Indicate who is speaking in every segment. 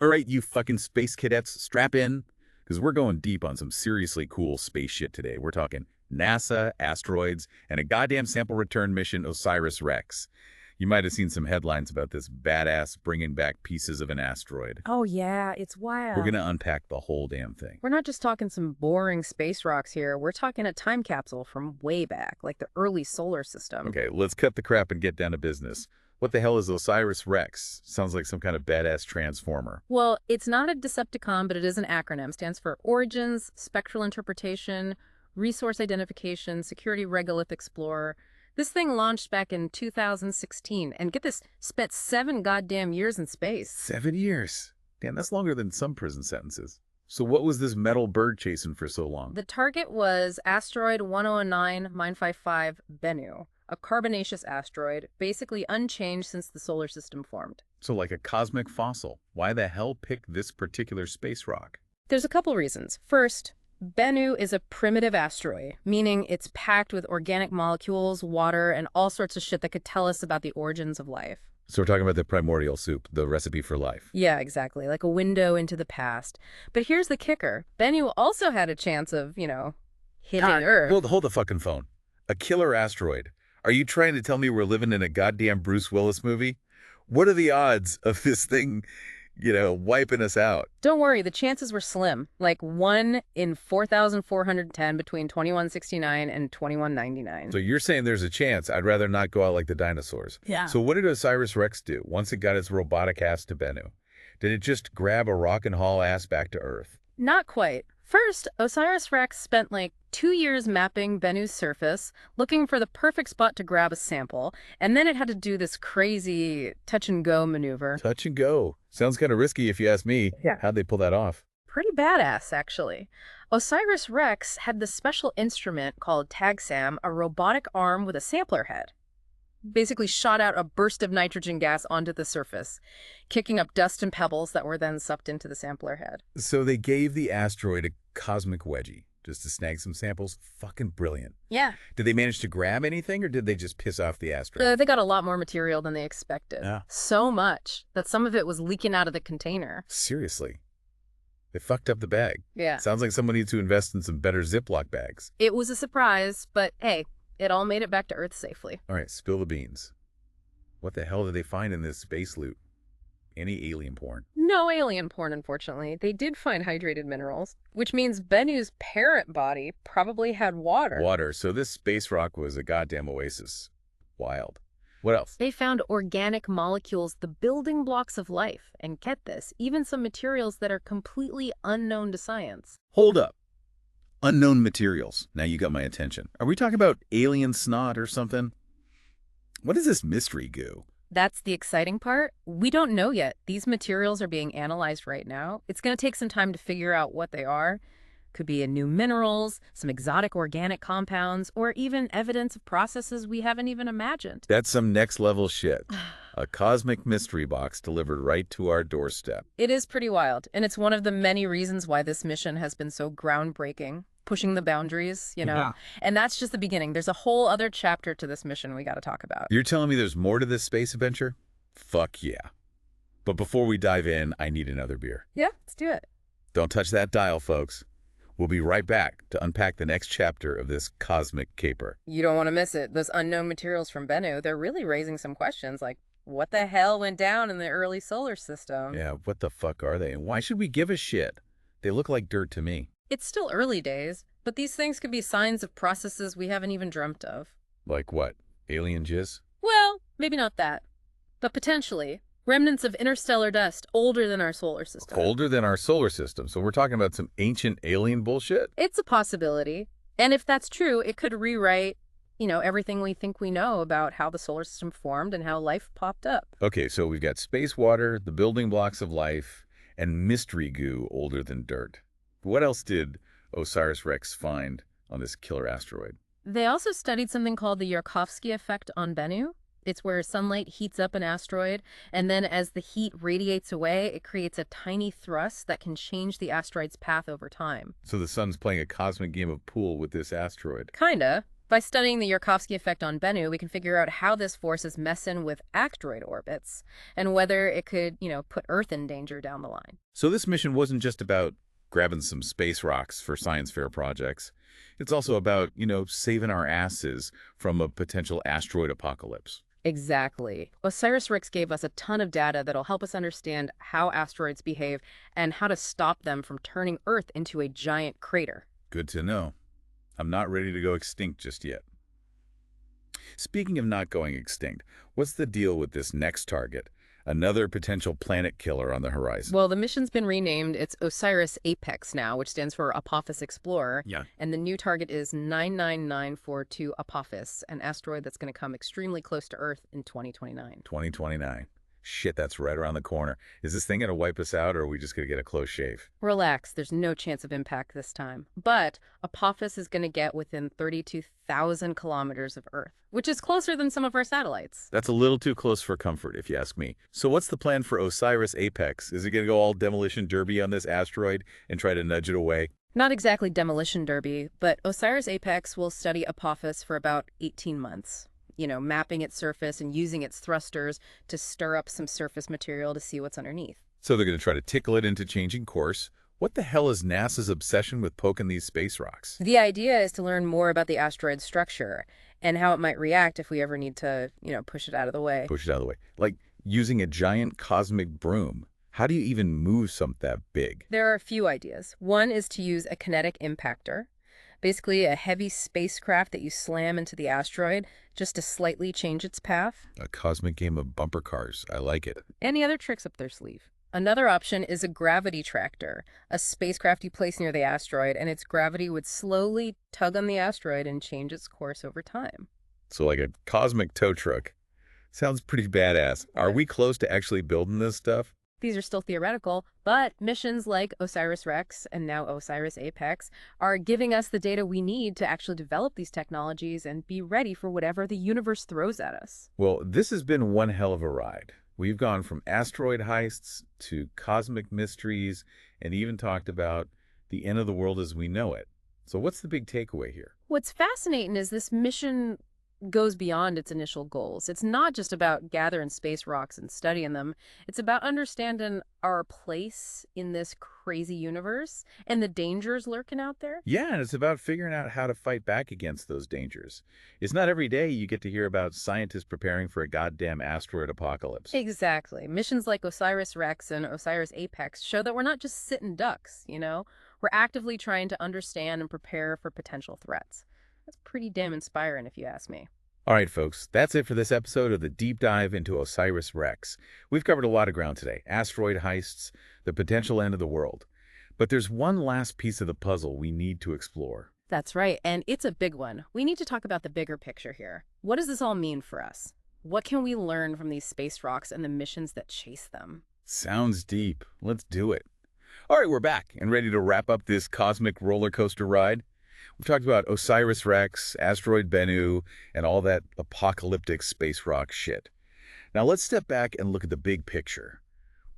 Speaker 1: All right, you fucking space cadets, strap in, because we're going deep on some seriously cool space shit today. We're talking NASA, asteroids, and a goddamn sample return mission, OSIRIS-REx. You might have seen some headlines about this badass bringing back pieces of an asteroid.
Speaker 2: Oh yeah, it's
Speaker 1: We're
Speaker 2: wild.
Speaker 1: going to unpack the whole damn thing.
Speaker 2: We're not just talking some boring space rocks here. We're talking a time capsule from way back, like the early solar system.
Speaker 1: Okay, let's cut the crap and get down to business. What the hell is OSIRIS-REx? Sounds like some kind of badass transformer.
Speaker 2: Well, it's not a Decepticon, but it is an acronym. Stands for Origins, Spectral Interpretation, Resource Identification, Security Regolith Explorer. This thing launched back in 2016, and get this, spent 7 goddamn years in space.
Speaker 1: 7 years. Damn, that's longer than some prison sentences. So what was this metal bird chasing for so long?
Speaker 2: The target was Asteroid 1009-955 Bennu, a carbonaceous asteroid, basically unchanged since the solar system formed.
Speaker 1: So like a cosmic fossil. Why the hell pick this particular space rock?
Speaker 2: There's a couple reasons. First, Bennu is a primitive asteroid, meaning it's packed with organic molecules, water, and all sorts of shit that could tell us about the origins of life.
Speaker 1: So we're talking about the primordial soup, the recipe for life.
Speaker 2: Yeah, exactly, like a window into the past. But here's the kicker. Bennu also had a chance of, hitting Earth.
Speaker 1: Hold the fucking phone. A killer asteroid. Are you trying to tell me we're living in a goddamn Bruce Willis movie? What are the odds of this thing, wiping us out?
Speaker 2: Don't worry, the chances were slim, like 1 in 4,410 between 2169 and 2199.
Speaker 1: So you're saying there's a chance. I'd rather not go out like the dinosaurs.
Speaker 2: Yeah.
Speaker 1: So what did OSIRIS-REx do once it got its robotic ass to Bennu? Did it just grab a rock and haul ass back to Earth?
Speaker 2: Not quite. First, OSIRIS-REx spent like 2 years mapping Bennu's surface, looking for the perfect spot to grab a sample, and then it had to do this crazy touch-and-go maneuver.
Speaker 1: Touch and go. Sounds kind of risky if you ask me.
Speaker 2: Yeah.
Speaker 1: How'd they pull that off?
Speaker 2: Pretty badass, actually. OSIRIS-REx had this special instrument called TAGSAM, a robotic arm with a sampler head. Basically shot out a burst of nitrogen gas onto the surface, kicking up dust and pebbles that were then sucked into the sampler head.
Speaker 1: So they gave the asteroid a cosmic wedgie just to snag some samples. Fucking brilliant.
Speaker 2: Yeah.
Speaker 1: Did they manage to grab anything, or did they just piss off the asteroid?
Speaker 2: They got a lot more material than they expected.
Speaker 1: Yeah.
Speaker 2: So much that some of it was leaking out of the container.
Speaker 1: Seriously. They fucked up the bag.
Speaker 2: Yeah.
Speaker 1: Sounds like someone needs to invest in some better Ziploc bags.
Speaker 2: It was a surprise, but hey, it all made it back to Earth safely.
Speaker 1: All right, spill the beans. What the hell did they find in this space loot? Any alien porn?
Speaker 2: No alien porn, unfortunately. They did find hydrated minerals, which means Bennu's parent body probably had water.
Speaker 1: Water. So this space rock was a goddamn oasis. Wild. What else?
Speaker 2: They found organic molecules, the building blocks of life. And get this, even some materials that are completely unknown to science.
Speaker 1: Hold up. Unknown materials. Now you got my attention. Are we talking about alien snot or something? What is this mystery goo?
Speaker 2: That's the exciting part. We don't know yet. These materials are being analyzed right now. It's going to take some time to figure out what they are. Could be new minerals, some exotic organic compounds, or even evidence of processes we haven't even imagined.
Speaker 1: That's some next level shit. A cosmic mystery box delivered right to our doorstep.
Speaker 2: It is pretty wild, and it's one of the many reasons why this mission has been so groundbreaking, pushing the boundaries,
Speaker 1: Yeah.
Speaker 2: And that's just the beginning. There's a whole other chapter to this mission we got to talk about.
Speaker 1: You're telling me there's more to this space adventure? Fuck yeah. But before we dive in, I need another beer.
Speaker 2: Yeah, let's do it.
Speaker 1: Don't touch that dial, folks. We'll be right back to unpack the next chapter of this cosmic caper.
Speaker 2: You don't want to miss it. Those unknown materials from Bennu, they're really raising some questions like, what the hell went down in the early solar system?
Speaker 1: Yeah, what the fuck are they? And why should we give a shit? They look like dirt to me.
Speaker 2: It's still early days, but these things could be signs of processes we haven't even dreamt of.
Speaker 1: Like what? Alien jizz?
Speaker 2: Well, maybe not that, but potentially remnants of interstellar dust older than our solar system.
Speaker 1: Older than our solar system. So we're talking about some ancient alien bullshit?
Speaker 2: It's a possibility. And if that's true, it could rewrite, everything we think we know about how the solar system formed and how life popped up.
Speaker 1: Okay, so we've got space water, the building blocks of life, and mystery goo older than dirt. What else did OSIRIS-REx find on this killer asteroid?
Speaker 2: They also studied something called the Yarkovsky effect on Bennu. It's where sunlight heats up an asteroid, and then as the heat radiates away, it creates a tiny thrust that can change the asteroid's path over time.
Speaker 1: So the sun's playing a cosmic game of pool with this asteroid.
Speaker 2: Kinda. By studying the Yarkovsky effect on Bennu, we can figure out how this force is messing with asteroid orbits and whether it could, put Earth in danger down the line.
Speaker 1: So this mission wasn't just about grabbing some space rocks for science fair projects. It's also about, saving our asses from a potential asteroid apocalypse.
Speaker 2: Exactly. OSIRIS-REx gave us a ton of data that'll help us understand how asteroids behave and how to stop them from turning Earth into a giant crater.
Speaker 1: Good to know. I'm not ready to go extinct just yet. Speaking of not going extinct, what's the deal with this next target? Another potential planet killer on the horizon.
Speaker 2: Well, the mission's been renamed. It's OSIRIS-APEX now, which stands for Apophis Explorer.
Speaker 1: Yeah.
Speaker 2: And the new target is 99942 Apophis, an asteroid that's going to come extremely close to Earth in 2029.
Speaker 1: 2029. Shit, that's right around the corner. Is this thing going to wipe us out, or are we just going to get a close shave?
Speaker 2: Relax, there's no chance of impact this time. But Apophis is going to get within 32,000 kilometers of Earth, which is closer than some of our satellites.
Speaker 1: That's a little too close for comfort, if you ask me. So what's the plan for OSIRIS-APEX? Is it going to go all demolition derby on this asteroid and try to nudge it away?
Speaker 2: Not exactly demolition derby, but OSIRIS-APEX will study Apophis for about 18 months. Mapping its surface and using its thrusters to stir up some surface material to see what's underneath.
Speaker 1: So they're going to try to tickle it into changing course. What the hell is NASA's obsession with poking these space rocks?
Speaker 2: The idea is to learn more about the asteroid's structure and how it might react if we ever need to, push it out of the way.
Speaker 1: Push it out of the way. Like using a giant cosmic broom. How do you even move something that big?
Speaker 2: There are a few ideas. One is to use a kinetic impactor. Basically, a heavy spacecraft that you slam into the asteroid just to slightly change its path.
Speaker 1: A cosmic game of bumper cars. I like it.
Speaker 2: Any other tricks up their sleeve? Another option is a gravity tractor, a spacecraft you place near the asteroid, and its gravity would slowly tug on the asteroid and change its course over time.
Speaker 1: So like a cosmic tow truck. Sounds pretty badass. Are we close to actually building this stuff?
Speaker 2: These are still theoretical, but missions like OSIRIS-REx and now OSIRIS-APEX are giving us the data we need to actually develop these technologies and be ready for whatever the universe throws at us.
Speaker 1: Well, this has been one hell of a ride. We've gone from asteroid heists to cosmic mysteries and even talked about the end of the world as we know it. So what's the big takeaway here?
Speaker 2: What's fascinating is this mission goes beyond its initial goals. It's not just about gathering space rocks and studying them. It's about understanding our place in this crazy universe and the dangers lurking out there.
Speaker 1: Yeah, and it's about figuring out how to fight back against those dangers. It's not every day you get to hear about scientists preparing for a goddamn asteroid apocalypse.
Speaker 2: Exactly. Missions like OSIRIS-REx and OSIRIS-APEX show that we're not just sitting ducks, We're actively trying to understand and prepare for potential threats. That's pretty damn inspiring, if you ask me.
Speaker 1: All right, folks, that's it for this episode of the deep dive into OSIRIS-REx. We've covered a lot of ground today. Asteroid heists, the potential end of the world. But there's one last piece of the puzzle we need to explore.
Speaker 2: That's right, and it's a big one. We need to talk about the bigger picture here. What does this all mean for us? What can we learn from these space rocks and the missions that chase them?
Speaker 1: Sounds deep. Let's do it. All right, we're back and ready to wrap up this cosmic roller coaster ride. We've talked about OSIRIS-REx, Asteroid Bennu, and all that apocalyptic space rock shit. Now let's step back and look at the big picture.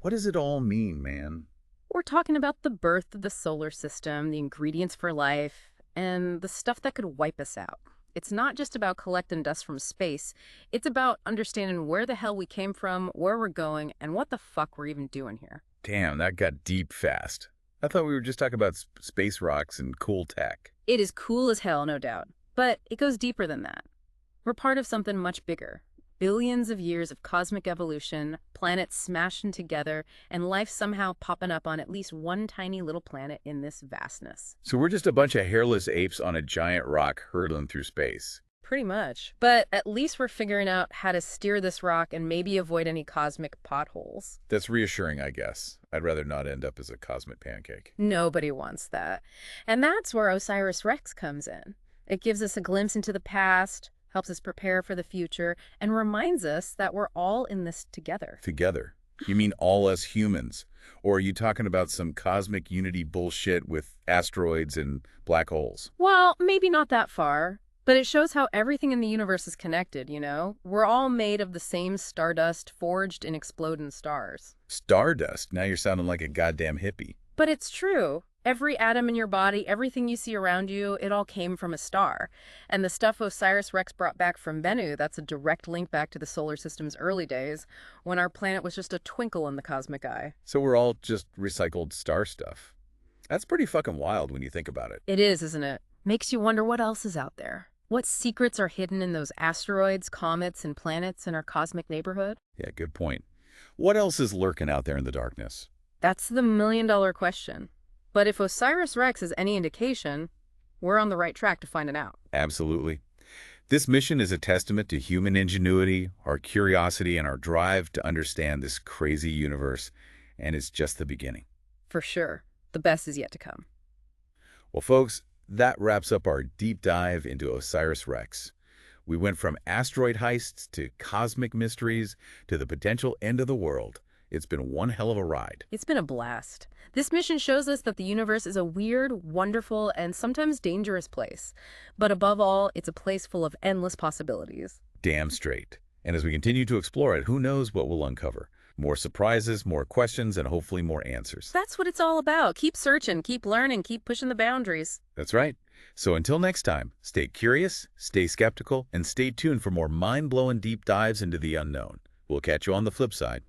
Speaker 1: What does it all mean, man?
Speaker 2: We're talking about the birth of the solar system, the ingredients for life, and the stuff that could wipe us out. It's not just about collecting dust from space. It's about understanding where the hell we came from, where we're going, and what the fuck we're even doing here.
Speaker 1: Damn, that got deep fast. I thought we were just talking about space rocks and cool tech.
Speaker 2: It is cool as hell, no doubt. But it goes deeper than that. We're part of something much bigger. Billions of years of cosmic evolution, planets smashing together, and life somehow popping up on at least one tiny little planet in this vastness.
Speaker 1: So we're just a bunch of hairless apes on a giant rock hurtling through space.
Speaker 2: Pretty much. But at least we're figuring out how to steer this rock and maybe avoid any cosmic potholes.
Speaker 1: That's reassuring, I guess. I'd rather not end up as a cosmic pancake.
Speaker 2: Nobody wants that. And that's where OSIRIS-REx comes in. It gives us a glimpse into the past, helps us prepare for the future, and reminds us that we're all in this together.
Speaker 1: Together? You mean all us humans? Or are you talking about some cosmic unity bullshit with asteroids and black holes?
Speaker 2: Well, maybe not that far. But it shows how everything in the universe is connected, We're all made of the same stardust forged in exploding stars.
Speaker 1: Stardust? Now you're sounding like a goddamn hippie.
Speaker 2: But it's true. Every atom in your body, everything you see around you, it all came from a star. And the stuff OSIRIS-REx brought back from Bennu, that's a direct link back to the solar system's early days, when our planet was just a twinkle in the cosmic eye.
Speaker 1: So we're all just recycled star stuff. That's pretty fucking wild when you think about it.
Speaker 2: It is, isn't it? Makes you wonder what else is out there. What secrets are hidden in those asteroids, comets, and planets in our cosmic neighborhood?
Speaker 1: Yeah, good point. What else is lurking out there in the darkness?
Speaker 2: That's the million-dollar question. But if OSIRIS-REx is any indication, we're on the right track to find it out.
Speaker 1: Absolutely. This mission is a testament to human ingenuity, our curiosity, and our drive to understand this crazy universe, and it's just the beginning.
Speaker 2: For sure. The best is yet to come.
Speaker 1: Well, folks, that wraps up our deep dive into OSIRIS-REx. We went from asteroid heists to cosmic mysteries to the potential end of the world. It's been one hell of a ride.
Speaker 2: It's been a blast. This mission shows us that the universe is a weird, wonderful, and sometimes dangerous place. But above all, it's a place full of endless possibilities.
Speaker 1: Damn straight. And as we continue to explore it, who knows what we'll uncover? More surprises, more questions, and hopefully more answers.
Speaker 2: That's what it's all about. Keep searching, keep learning, keep pushing the boundaries.
Speaker 1: That's right. So until next time, stay curious, stay skeptical, and stay tuned for more mind-blowing deep dives into the unknown. We'll catch you on the flip side.